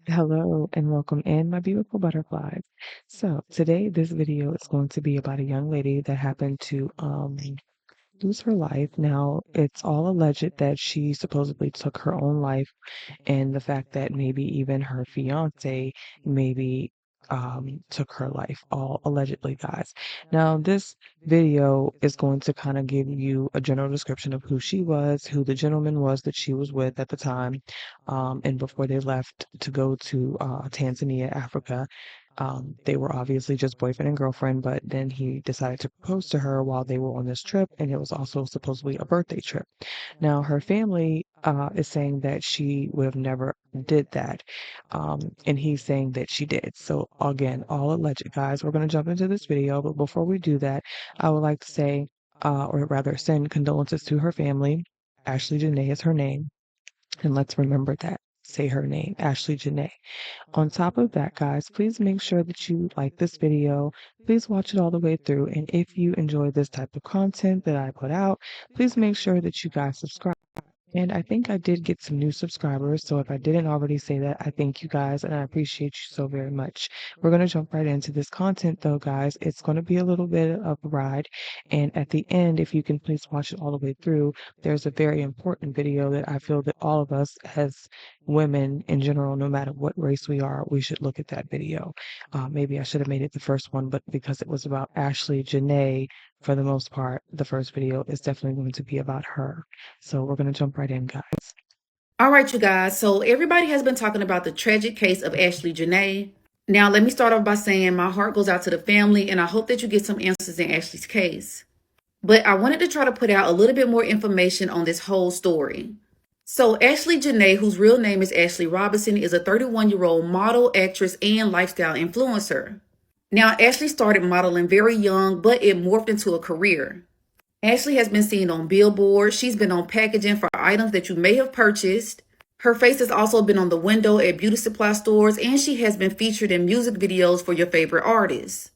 Hello and welcome in, my beautiful butterflies. So today this video is going to be about a young lady that happened to lose her life. Now it's all alleged that she supposedly took her own life, and the fact that maybe even her fiance maybe took her life, all allegedly, guys. Now this video is going to kind of give you a general description of who she was, who the gentleman was that she was with at the time, and before they left to go to Tanzania, Africa. They were obviously just boyfriend and girlfriend, but then he decided to propose to her while they were on this trip, and it was also supposedly a birthday trip. Now, her family is saying that she would have never did that, and he's saying that she did. So again, all alleged, guys. We're going to jump into this video, but before we do that, I would like to say, or rather, send condolences to her family. Ashlee Jenae is her name, and let's remember that. Say her name, Ashlee Jenae. On top of that, guys, please make sure that you like this video. Please watch it all the way through. And if you enjoy this type of content that I put out, please make sure that you guys subscribe. And I think I did get some new subscribers. So if I didn't already say that, I thank you guys and I appreciate you so very much. We're going to jump right into this content though, guys. It's going to be a little bit of a ride. And at the end, if you can please watch it all the way through, there's a very important video that I feel that all of us as women in general, no matter what race we are, we should look at that video. Maybe I should have made it the first one, but because it was about Ashlee Jenae, for the most part, the first video is definitely going to be about her. So we're going to jump right in, guys. All right, you guys. So everybody has been talking about the tragic case of Ashlee Jenae. Now, let me start off by saying my heart goes out to the family, and I hope that you get some answers in Ashlee's case. But I wanted to try to put out a little bit more information on this whole story. So Ashlee Jenae, whose real name is Ashlee Robinson, is a 31-year-old model, actress, and lifestyle influencer. Now, Ashlee started modeling very young, but it morphed into a career. Ashlee has been seen on billboards. She's been on packaging for items that you may have purchased. Her face has also been on the window at beauty supply stores, and she has been featured in music videos for your favorite artists.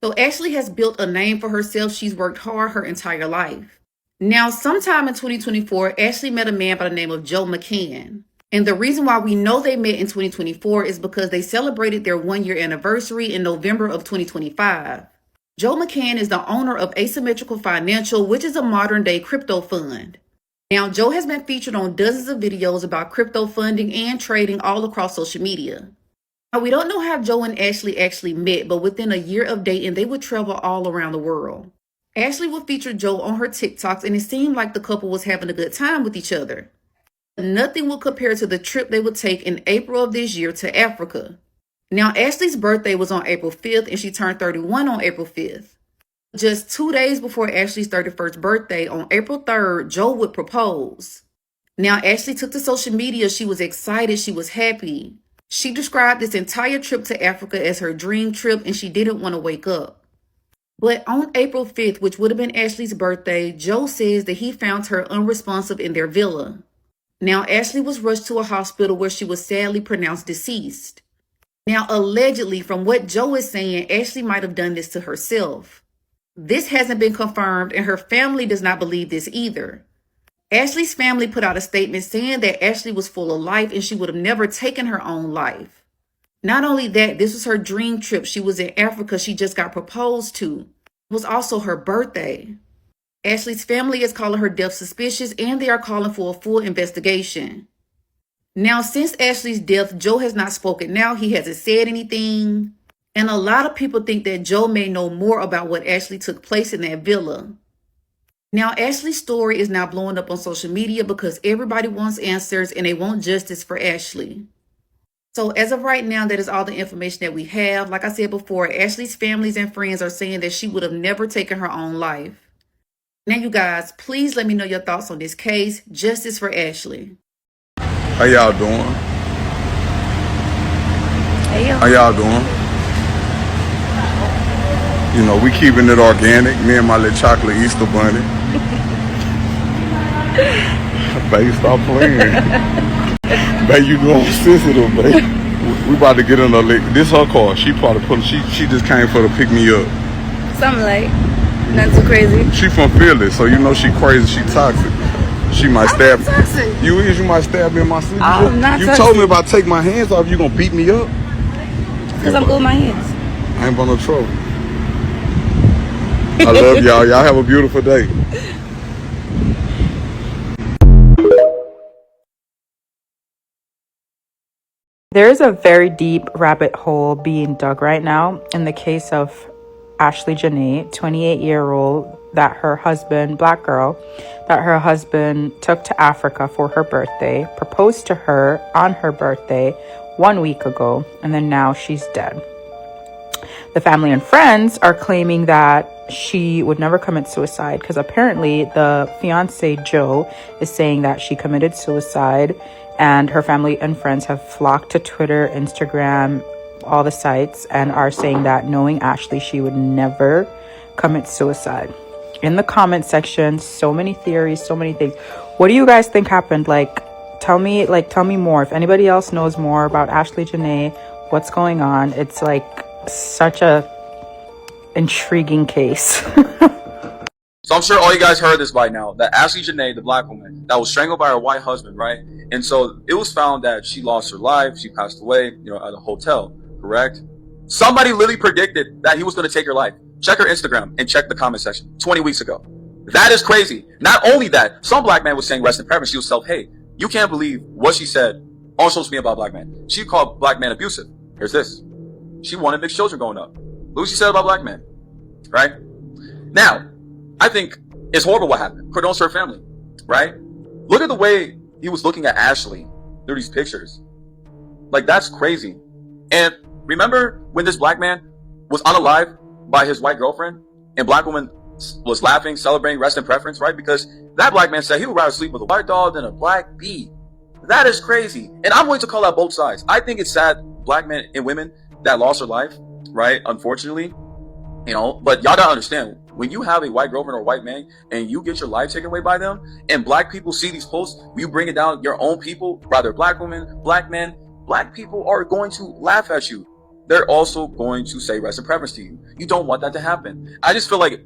So Ashlee has built a name for herself. She's worked hard her entire life. Now, sometime in 2024, Ashlee met a man by the name of Joe McCann. And the reason why we know they met in 2024 is because they celebrated their one-year anniversary in November of 2025. Joe McCann is the owner of Asymmetrical Financial, which is a modern-day crypto fund. Now, Joe has been featured on dozens of videos about crypto funding and trading all across social media. Now, we don't know how Joe and Ashlee actually met, but within a year of dating, they would travel all around the world. Ashlee would feature Joe on her TikToks, and it seemed like the couple was having a good time with each other. Nothing will compare to the trip they would take in April of this year to Africa. Now, Ashlee's birthday was on April 5th, and she turned 31 on April 5th. Just 2 days before Ashlee's 31st birthday, on April 3rd, Joe would propose. Now, Ashlee took to social media. She was excited. She was happy. She described this entire trip to Africa as her dream trip, and she didn't want to wake up. But on April 5th, which would have been Ashlee's birthday, Joe says that he found her unresponsive in their villa. Now, Ashlee was rushed to a hospital where she was sadly pronounced deceased. Now, allegedly, from what Joe is saying, Ashlee might have done this to herself. This hasn't been confirmed, and her family does not believe this either. Ashlee's family put out a statement saying that Ashlee was full of life and she would have never taken her own life. Not only that, this was her dream trip. She was in Africa. She just got proposed to. It was also her birthday. Ashlee's family is calling her death suspicious, and they are calling for a full investigation. Now, since Ashlee's death, Joe has not spoken. Now, he hasn't said anything. And a lot of people think that Joe may know more about what actually took place in that villa. Now, Ashlee's story is now blowing up on social media because everybody wants answers and they want justice for Ashlee. So as of right now, that is all the information that we have. Like I said before, Ashlee's families and friends are saying that she would have never taken her own life. Now, you guys, please let me know your thoughts on this case. Justice for Ashlee. How y'all doing? Hey, How y'all doing? You know, we keeping it organic. Me and my little chocolate Easter bunny. Babe, stop playing. Babe, you doing sensitive, babe. We about to get in a lick. This her car. She probably put. She just came for to pick me up. something like, not too crazy. She from Philly, so you know she crazy. She toxic. She might I'm stab not touching. you might stab me in my sleep. I'm not You touching. told me if I take my hands off, you gonna beat me up. Because I'm good with my hands. I ain't about no trouble. I love y'all. Y'all have a beautiful day. There is a very deep rabbit hole being dug right now in the case of Ashlee Jenae, 28-year-old, that her husband, black girl, that her husband took to Africa for her birthday, proposed to her on her birthday 1 week ago, and then now she's dead. The family and friends are claiming that she would never commit suicide because apparently the fiance, Joe, is saying that she committed suicide, and her family and friends have flocked to Twitter, Instagram, all the sites, and are saying that knowing Ashlee, she would never commit suicide. In the comment section, so many theories, so many things. What do you guys think happened? Tell me more. If anybody else knows more about Ashlee Jenae, what's going on? It's such a intriguing case. So I'm sure all you guys heard this by now, that Ashlee Jenae, the black woman, that was strangled by her white husband, right? And so it was found that she lost her life, she passed away, at a hotel, correct? Somebody literally predicted that he was going to take her life. Check her Instagram and check the comment section 20 weeks ago. That is crazy. Not only that, some black man was saying rest in preference. She was hey, you can't believe what she said on social media about black men. She called black men abusive. Here's this. She wanted mixed children growing up. Look what she said about black men, right? Now, I think it's horrible what happened. Condolences to her family, right? Look at the way he was looking at Ashlee through these pictures. That's crazy. And remember when this black man was unalived by his white girlfriend and black woman was laughing, celebrating rest in preference, right? Because that black man said he would rather sleep with a white dog than a black bee. That is crazy. And I'm going to call out both sides. I think it's sad black men and women that lost their life, right? Unfortunately, but y'all gotta understand, when you have a white girlfriend or white man and you get your life taken away by them, and black people see these posts, you bring it down your own people, rather black women, black men, black people are going to laugh at you. They're also going to say rest in preference to you. You don't want that to happen. I just feel like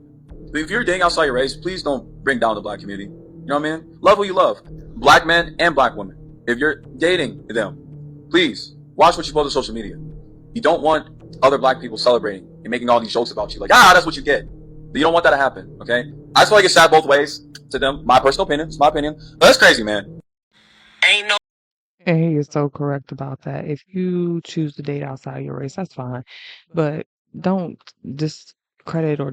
if you're dating outside your race, please don't bring down the black community. You know what I mean? Love who you love. Black men and black women. If you're dating them, please watch what you post on social media. You don't want other black people celebrating and making all these jokes about you. That's what you get. You don't want that to happen, okay? I just feel like it's sad both ways to them. My personal opinion. It's my opinion. But that's crazy, man. And he is so correct about that. If you choose to date outside your race, that's fine. But don't discredit or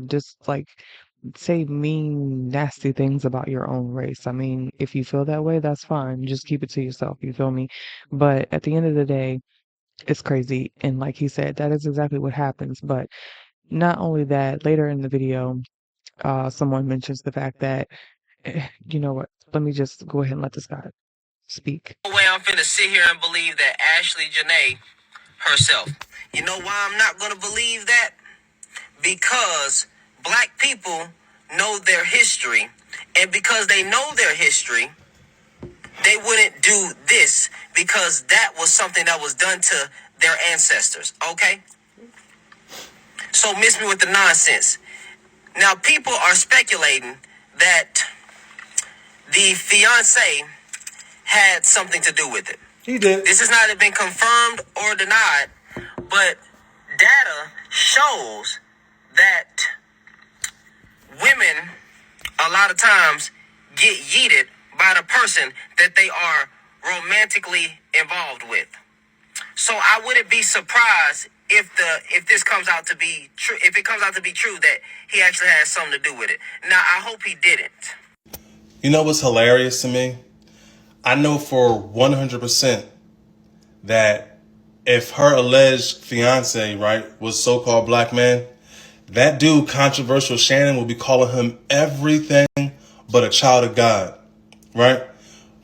say mean, nasty things about your own race. I mean, if you feel that way, that's fine. Just keep it to yourself. You feel me? But at the end of the day, it's crazy. And like he said, that is exactly what happens. But not only that, later in the video, someone mentions the fact that, you know what? Let me just go ahead and let this guy speak. No way I'm finna sit here and believe that Ashlee Jenae herself. You know why I'm not gonna believe that? Because black people know their history, and because they know their history, they wouldn't do this because that was something that was done to their ancestors, okay? So miss me with the nonsense. Now people are speculating that the fiance had something to do with it. He did. This has not been confirmed or denied, but data shows that women a lot of times get yeeted by the person that they are romantically involved with. So I wouldn't be surprised if this comes out to be true, if it comes out to be true that he actually has something to do with it. Now I hope he didn't. You know what's hilarious to me? I know for 100% that if her alleged fiance, right, was so-called black man, that dude, controversial Shannon, will be calling him everything but a child of God, right?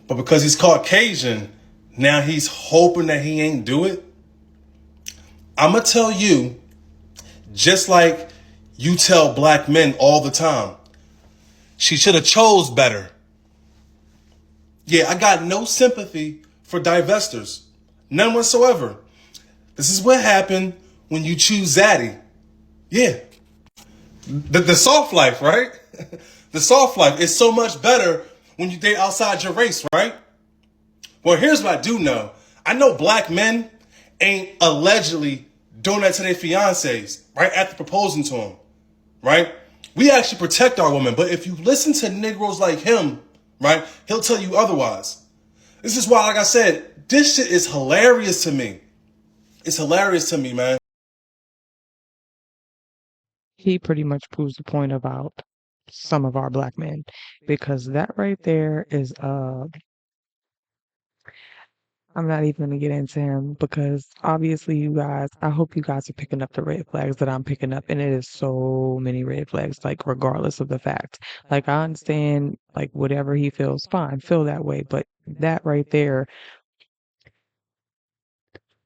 But because he's Caucasian, now he's hoping that he ain't do it. I'm going to tell you, just like you tell black men all the time, she should have chose better. Yeah, I got no sympathy for divestors. None whatsoever. This is what happened when you choose Zaddy. Yeah. The soft life, right? The soft life is so much better when you date outside your race, right? Well, here's what I do know. I know black men ain't allegedly doing that to their fiancés, right? After proposing to them, right? We actually protect our women. But if you listen to Negroes like him, right, he'll tell you otherwise. This is why, like I said, this shit is hilarious to me. It's hilarious to me, man. He pretty much proves the point about some of our black men because that right there is I'm not even gonna get into him because obviously you guys, I hope you guys are picking up the red flags that I'm picking up, and it is so many red flags, like regardless of the fact. Like I understand, like whatever he feels, fine, feel that way, but that right there,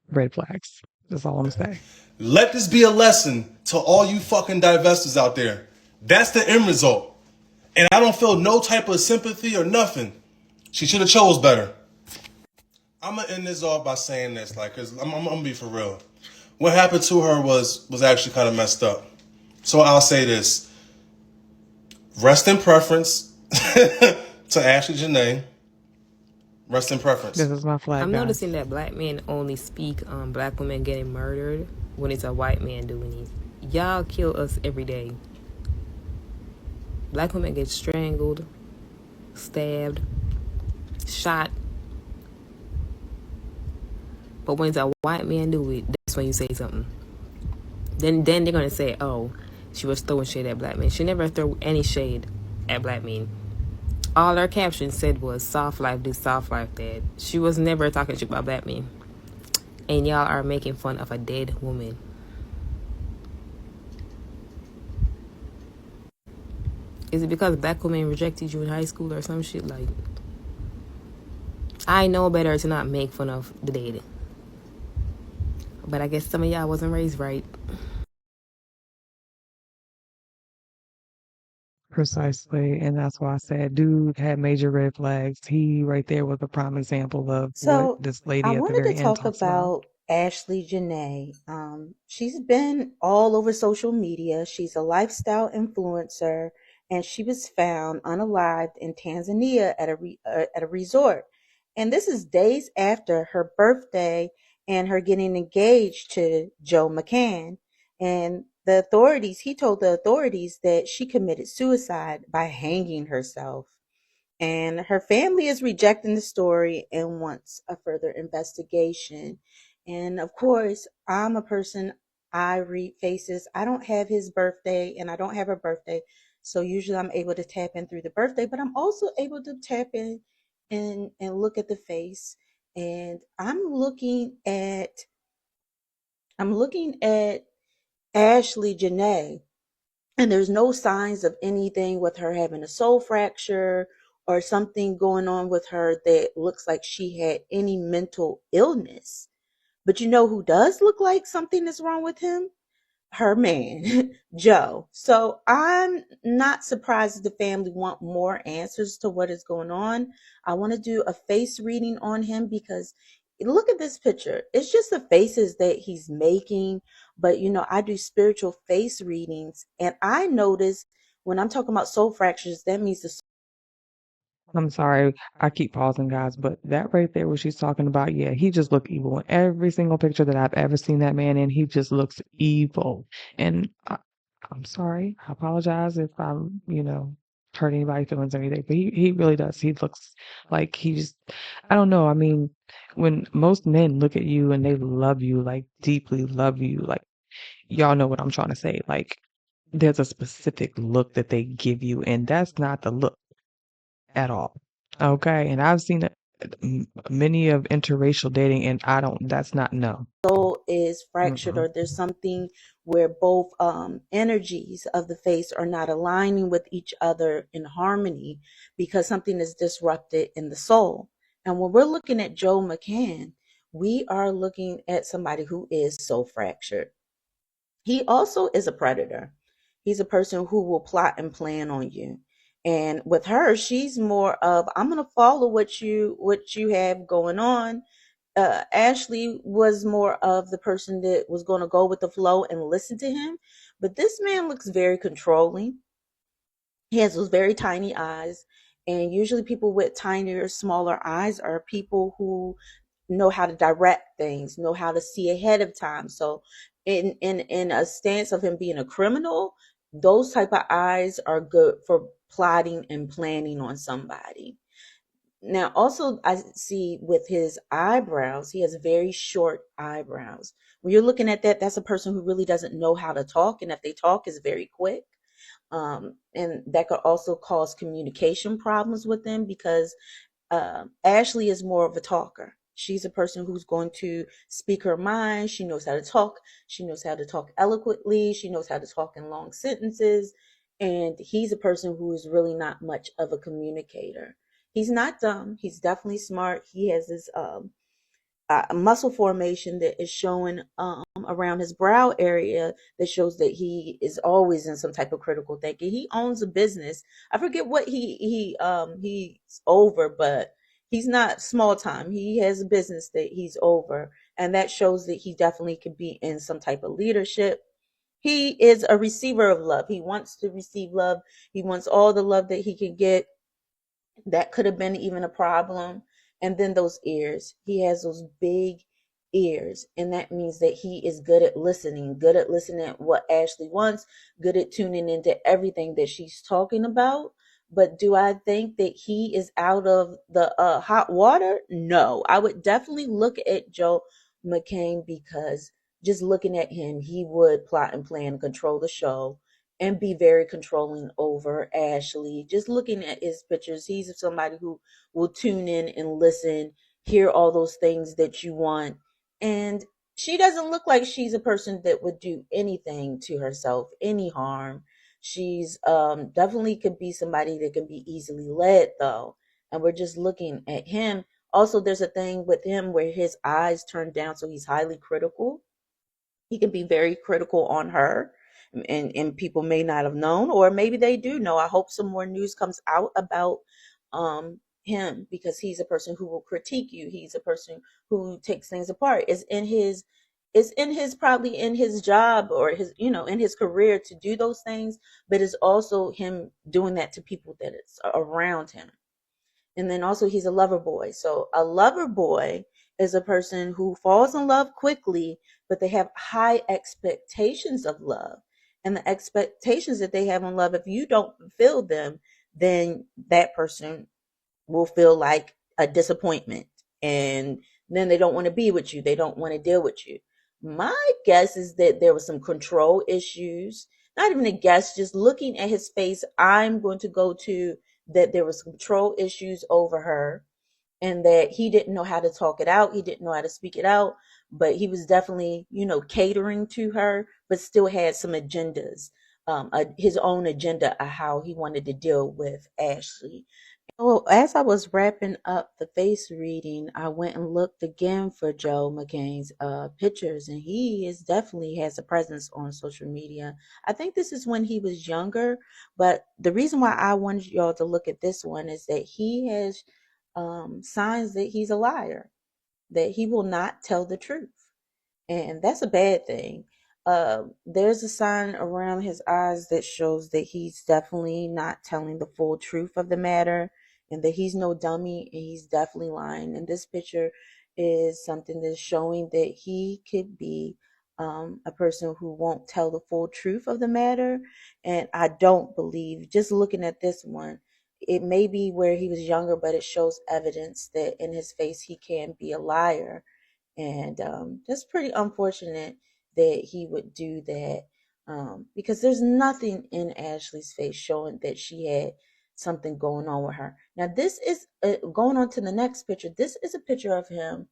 red flags. That's all I'm saying. Let this be a lesson to all you fucking divestors out there. That's the end result. And I don't feel no type of sympathy or nothing. She should have chose better. I'm gonna end this off by saying this, like, cause I'm gonna be for real. What happened to her was actually kind of messed up. So I'll say this: rest in preference to Ashlee Jenae. Rest in preference. This is my flag, I'm guys. noticing that black men only speak on black women getting murdered when it's a white man doing it. Y'all kill us every day. Black women get strangled, stabbed, shot. But when it's a white man do it, that's when you say something. Then they're gonna say, oh, she was throwing shade at black men. She never threw any shade at black men. All her caption said was soft life this, soft life that. She was never talking shit about black men. And y'all are making fun of a dead woman. Is it because black women rejected you in high school or some shit? Like, I know better to not make fun of the dead. But I guess some of y'all wasn't raised right. Precisely, and that's why I said dude had major red flags. He right there was a prime example of what So this I lady at the wanted very to end talk talks about. about Ashlee Jenae. She's been all over social media. She's a lifestyle influencer, and she was found unalived in Tanzania at a resort. And this is days after her birthday and her getting engaged to Joe McCann. And he told the authorities that she committed suicide by hanging herself. And her family is rejecting the story and wants a further investigation. And of course, I'm a person, I read faces. I don't have his birthday and I don't have her birthday. So usually I'm able to tap in through the birthday, but I'm also able to tap in and look at the face. And I'm looking at Ashlee Jenae, and there's no signs of anything with her having a soul fracture or something going on with her that looks like she had any mental illness. But you know who does look like something is wrong with him? Her man, Joe. So I'm not surprised that the family want more answers to what is going on. I want to do a face reading on him because look at this picture. It's just the faces that he's making. But I do spiritual face readings, and I notice when I'm talking about soul fractures, that means the I'm sorry, I keep pausing, guys, but that right there, what she's talking about, yeah, he just looked evil in every single picture that I've ever seen that man in. He just looks evil, and I'm sorry, I apologize if I'm, hurt anybody's feelings or anything, but he really does. He looks like I don't know. I mean, when most men look at you and they love you, like deeply love you, like y'all know what I'm trying to say, like there's a specific look that they give you, and that's not the look at all. Okay, and I've seen many of interracial dating, and that's not no. soul is fractured, Mm-mm. or there's something where both energies of the face are not aligning with each other in harmony because something is disrupted in the soul. And when we're looking at Joe McCann, we are looking at somebody who is soul fractured. He also is a predator. He's a person who will plot and plan on you. And with her, she's more of, I'm going to follow what you have going on. Ashlee was more of the person that was going to go with the flow and listen to him. But this man looks very controlling. He has those very tiny eyes, And usually people with tinier, smaller eyes are people who know how to direct things, know how to see ahead of time. So in a stance of him being a criminal, those type of eyes are good for plotting and planning on somebody. Now, also, I see with his eyebrows, he has very short eyebrows. When you're looking at that, that's a person who really doesn't know how to talk. And if they talk, is very quick. And that could also cause communication problems with them because Ashlee is more of a talker. She's a person who's going to speak her mind. She knows how to talk. She knows how to talk eloquently. She knows how to talk in long sentences. And he's a person who is really not much of a communicator. He's not dumb. He's definitely smart. He has this muscle formation that is showing around his brow area that shows that he is always in some type of critical thinking. He owns a business. I forget what he's over, but he's not small time. He has a business that he's over, and that shows that he definitely could be in some type of leadership. He is a receiver of love. He wants to receive love. He wants all the love that he can get. That could have been even a problem. And then those ears. He has those big ears. And that means that he is good at listening what Ashlee wants, good at tuning into everything that she's talking about. But do I think that he is out of the hot water? No. I would definitely look at Joe McCain because just looking at him, he would plot and plan and control the show and be very controlling over Ashlee. Just looking at his pictures, he's somebody who will tune in and listen, hear all those things that you want. And she doesn't look like she's a person that would do anything to herself, any harm. She's definitely could be somebody that can be easily led, though. And we're just looking at him. Also, there's a thing with him where his eyes turn down, so he's highly critical. He can be very critical on her, and people may not have known, or maybe they do know. I hope some more news comes out about him, because he's a person who will critique you. He's a person who takes things apart. It's probably in his job or his, in his career to do those things, but it's also him doing that to people that is around him. And then also he's a lover boy. So a lover boy is a person who falls in love quickly, but they have high expectations of love. And the expectations that they have on love, if you don't fulfill them, then that person will feel like a disappointment. And then they don't want to be with you. They don't want to deal with you. My guess is that there was some control issues. Not even a guess, just looking at his face, I'm going to go to that there was control issues over her, and that he didn't know how to talk it out. He didn't know how to speak it out, but he was definitely, catering to her, but still had some agendas, his own agenda of how he wanted to deal with Ashlee. Well, as I was wrapping up the face reading, I went and looked again for Joe McCain's pictures, and he is definitely has a presence on social media. I think this is when he was younger, but the reason why I wanted y'all to look at this one is that he has signs that he's a liar, that he will not tell the truth, and that's a bad thing. There's a sign around his eyes that shows that he's definitely not telling the full truth of the matter, and that he's no dummy, and he's definitely lying. And this picture is something that's showing that he could be a person who won't tell the full truth of the matter. And I don't believe, just looking at this one, it may be where he was younger, but it shows evidence that in his face he can be a liar. And that's pretty unfortunate that he would do that, because there's nothing in Ashlee's face showing that she had something going on with her. Now, this is going on to the next picture. This is a picture of him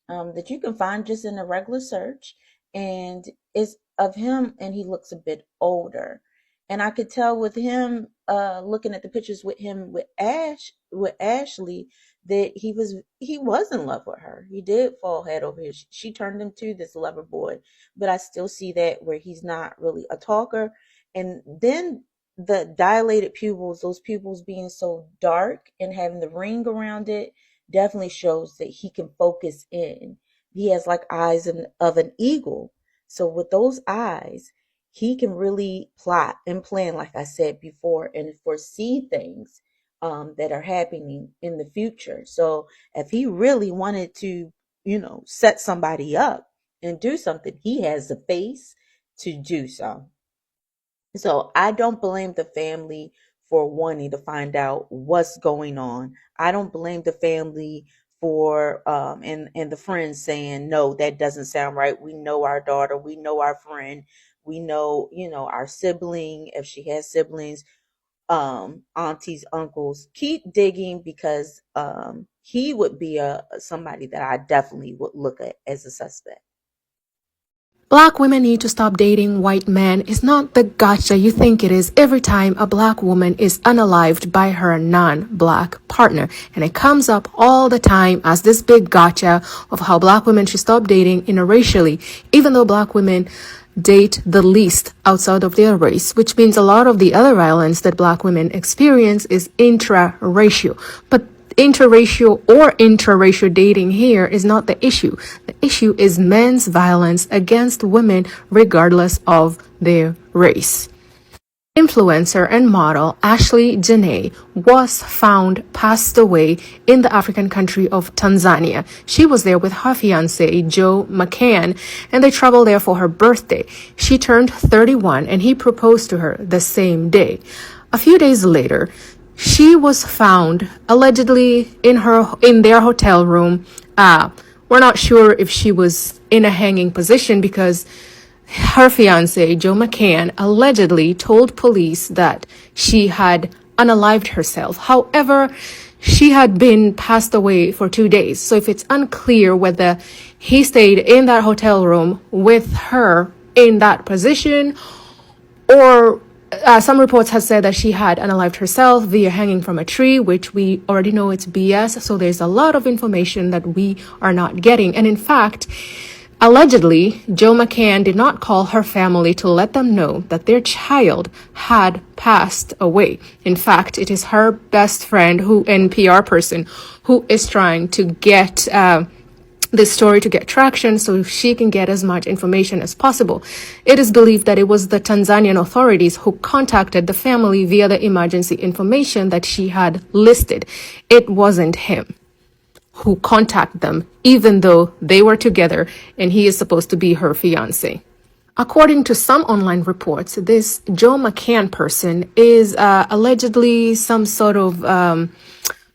that you can find just in a regular search, and it's of him, and he looks a bit older. And I could tell with him, looking at the pictures with him with Ashlee, that he was in love with her. He did fall head over heels. She turned him to this lover boy, but I still see that where he's not really a talker. And then the dilated pupils, those pupils being so dark and having the ring around it, definitely shows that he can focus in. He has like eyes of an eagle. So with those eyes, he can really plot and plan, like I said before, and foresee things that are happening in the future. So if he really wanted to, set somebody up and do something, he has the face to do so. So I don't blame the family for wanting to find out what's going on. I don't blame the family for and the friends saying, no, that doesn't sound right. We know our daughter, we know our friend, we know, our sibling, if she has siblings, aunties, uncles. Keep digging, because he would be somebody that I definitely would look at as a suspect. Black women need to stop dating white men is not the gotcha you think it is every time a black woman is unalived by her non-black partner. And it comes up all the time as this big gotcha of how black women should stop dating interracially, even though black women date the least outside of their race, which means a lot of the other violence that black women experience is intraracial. But interracial or intraracial dating here is not the issue. The issue is men's violence against women regardless of their race. Influencer and model Ashlee Jenae was found passed away in the African country of Tanzania. She was there with her fiancé, Joe McCann, and they traveled there for her birthday. She turned 31 and he proposed to her the same day. A few days later, she was found allegedly in their hotel room. We're not sure if she was in a hanging position because her fiancé, Joe McCann, allegedly told police that she had unalived herself. However, she had been passed away for 2 days. So if it's unclear whether he stayed in that hotel room with her in that position, or some reports have said that she had unalived herself via hanging from a tree, which we already know it's BS. So there's a lot of information that we are not getting. And in fact, allegedly, Joe McCann did not call her family to let them know that their child had passed away. In fact, it is her best friend and PR person who is trying to get this story to get traction so she can get as much information as possible. It is believed that it was the Tanzanian authorities who contacted the family via the emergency information that she had listed. It wasn't him who contacted them, even though they were together and he is supposed to be her fiance. According to some online reports, this Joe McCann person is allegedly some sort of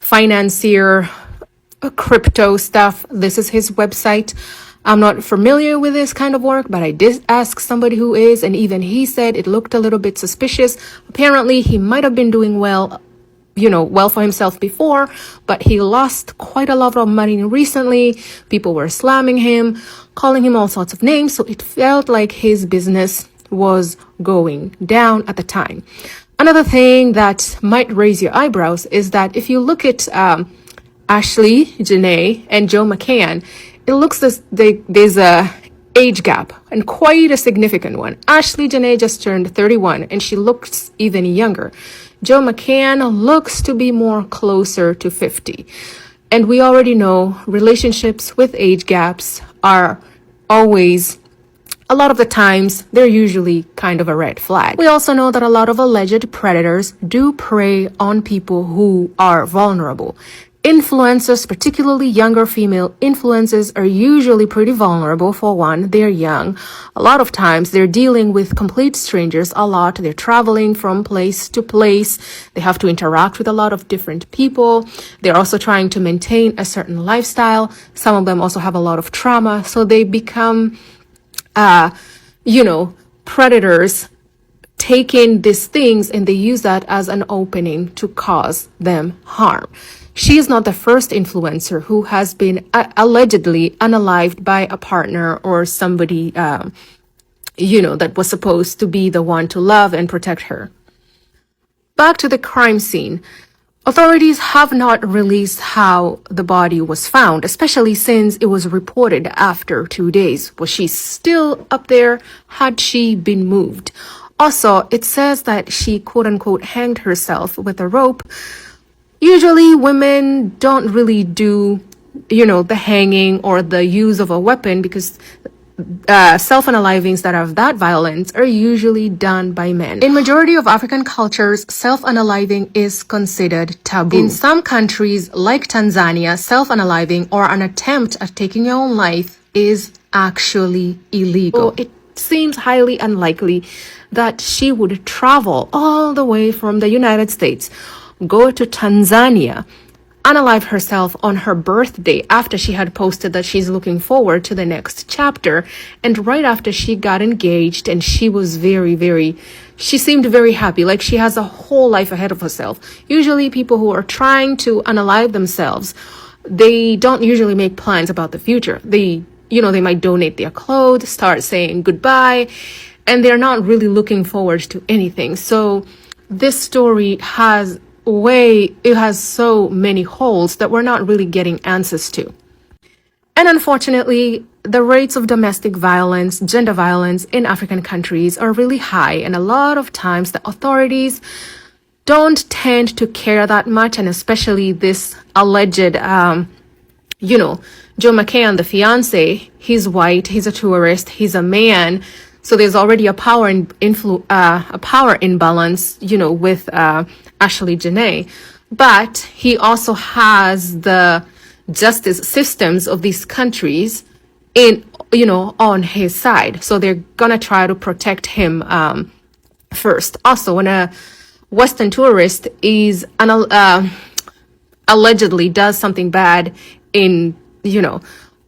financier, crypto stuff. This is his website. I'm not familiar with this kind of work, but I did ask somebody who is, and even he said it looked a little bit suspicious. Apparently, he might have been doing well for himself before, but he lost quite a lot of money recently. People were slamming him, calling him all sorts of names, so it felt like his business was going down at the time. Another thing that might raise your eyebrows is that if you look at Ashlee Jenae and Joe McCann, it looks as there's a age gap, and quite a significant one. Ashlee Jenae just turned 31 and she looks even younger. Joe McCann looks to be more closer to 50. And we already know relationships with age gaps are always, a lot of the times, they're usually kind of a red flag. We also know that a lot of alleged predators do prey on people who are vulnerable. Influencers, particularly younger female influencers, are usually pretty vulnerable. For one, they're young. A lot of times they're dealing with complete strangers a lot. They're traveling from place to place. They have to interact with a lot of different people. They're also trying to maintain a certain lifestyle. Some of them also have a lot of trauma. So they become, predators take in these things and they use that as an opening to cause them harm. She is not the first influencer who has been allegedly unalived by a partner or somebody, that was supposed to be the one to love and protect her. Back to the crime scene. Authorities have not released how the body was found, especially since it was reported after 2 days. Was she still up there? Had she been moved? Also, it says that she quote-unquote hanged herself with a rope. Usually women don't really do, the hanging or the use of a weapon because self-unalivings that are of that violence are usually done by men. In majority of African cultures, self-unaliving is considered taboo. In some countries, like Tanzania, self-unaliving or an attempt at taking your own life is actually illegal. So it seems highly unlikely that she would travel all the way from the United States, go to Tanzania, unalive herself on her birthday after she had posted that she's looking forward to the next chapter, and right after she got engaged, and she was she seemed very happy, like she has a whole life ahead of herself. Usually people who are trying to unalive themselves, they don't usually make plans about the future. They might donate their clothes, start saying goodbye, and they're not really looking forward to anything. So this story has so many holes that we're not really getting answers to. And unfortunately, the rates of domestic violence, gender violence in African countries are really high. And a lot of times the authorities don't tend to care that much. And especially this alleged, Joe McCann, the fiance, he's white, he's a tourist, he's a man. So there's already a power imbalance, with Ashlee Jenae. But he also has the justice systems of these countries on his side. So they're gonna try to protect him first. Also, when a Western tourist is allegedly does something bad in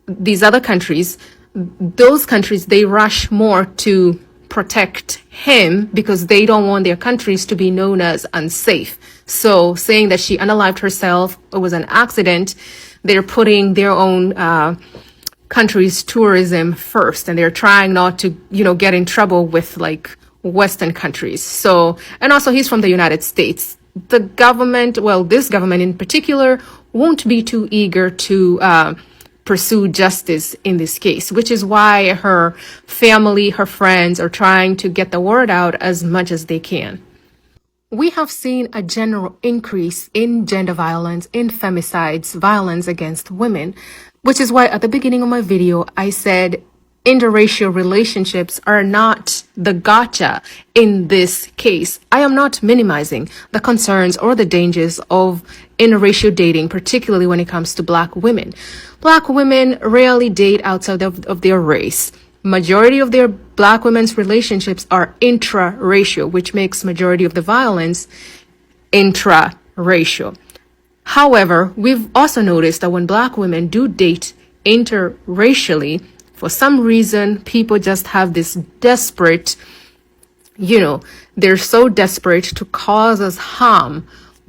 these other countries, those countries, they rush more to protect him because they don't want their countries to be known as unsafe. So saying that she unalived herself, it was an accident, they're putting their own country's tourism first, and they're trying not to get in trouble with like Western countries. So, and also he's from the United States. The government, well, this government in particular, won't be too eager to pursue justice in this case, which is why her family, her friends are trying to get the word out as much as they can. We have seen a general increase in gender violence, in femicides, violence against women, which is why at the beginning of my video, I said interracial relationships are not the gotcha in this case. I am not minimizing the concerns or the dangers of interracial dating, particularly when it comes to Black women. Black women rarely date outside of their race. Majority of their Black women's relationships are intra-racial, which makes majority of the violence intra-racial. However, we've also noticed that when Black women do date interracially, for some reason, people just have this desperate, they're so desperate to cause us harm,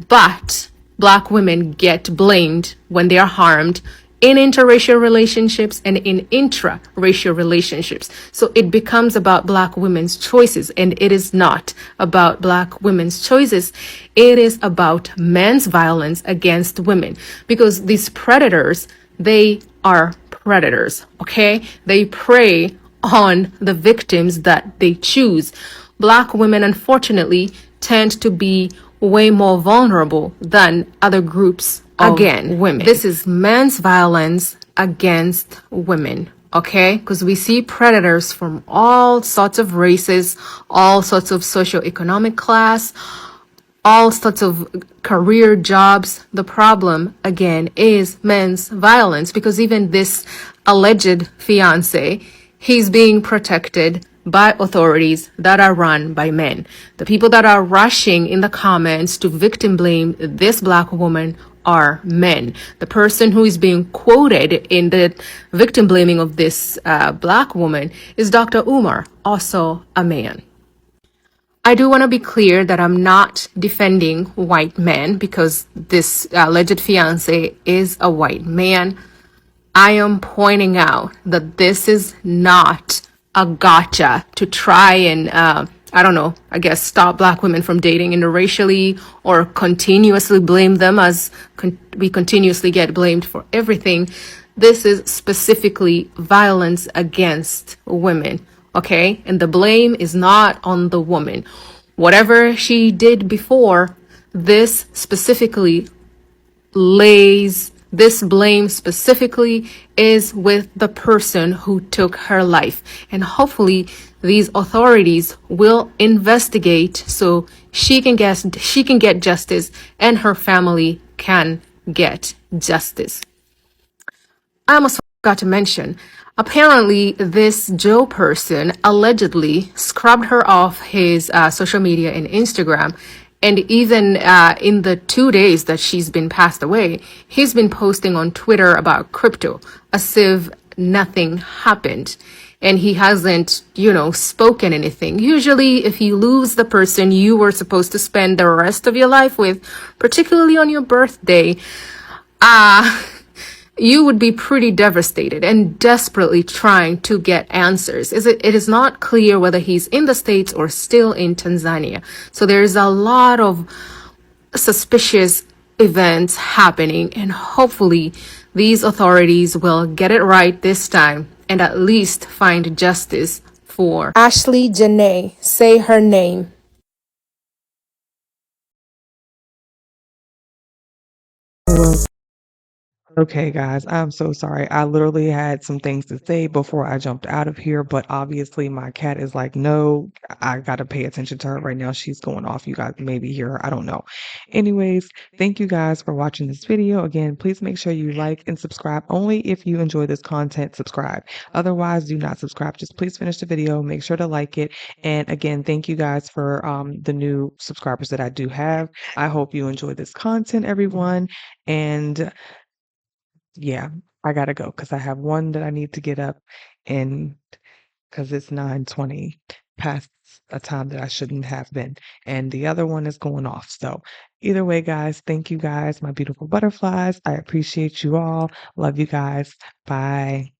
but Black women get blamed when they are harmed in interracial relationships and in intra-racial relationships. So it becomes about Black women's choices, and it is not about Black women's choices. It is about men's violence against women, because these predators, they are predators, okay? They prey on the victims that they choose. Black women, unfortunately, tend to be way more vulnerable than other groups of women. This is men's violence against women, okay? Because we see predators from all sorts of races, all sorts of socioeconomic class, all sorts of career jobs. The problem, again, is men's violence, because even this alleged fiance, he's being protected by authorities that are run by men. The people that are rushing in the comments to victim blame this Black woman are men. The person who is being quoted in the victim blaming of this Black woman is Dr. Umar, also a man. I do want to be clear that I'm not defending white men, because this alleged fiance is a white man. I am pointing out that this is not a gotcha to try and, stop Black women from dating interracially, or continuously blame them as we continuously get blamed for everything. This is specifically violence against women. Okay, and the blame is not on the woman. Whatever she did before, this specifically lays this blame specifically is with the person who took her life. And hopefully these authorities will investigate so she can get justice and her family can get justice. I almost forgot to mention, apparently this Joe person allegedly scrubbed her off his social media and Instagram. And even in the 2 days that she's been passed away, he's been posting on Twitter about crypto as if nothing happened. And he hasn't, spoken anything. Usually, if you lose the person you were supposed to spend the rest of your life with, particularly on your birthday, you would be pretty devastated and desperately trying to get answers. It is not clear whether he's in the States or still in Tanzania. So there's a lot of suspicious events happening, and hopefully these authorities will get it right this time and at least find justice for Ashlee Jenae. Say her name. Okay, guys, I'm so sorry. I literally had some things to say before I jumped out of here, but obviously my cat is like, no, I gotta pay attention to her right now. She's going off. You guys maybe hear her. I don't know. Anyways, thank you guys for watching this video. Again, please make sure you like and subscribe. Only if you enjoy this content, subscribe. Otherwise, do not subscribe. Just please finish the video. Make sure to like it. And again, thank you guys for the new subscribers that I do have. I hope you enjoy this content, everyone. And yeah, I gotta go because I have one that I need to get up and because it's 9:20 past a time that I shouldn't have been. And the other one is going off. So either way, guys, thank you guys, my beautiful butterflies. I appreciate you all. Love you guys. Bye.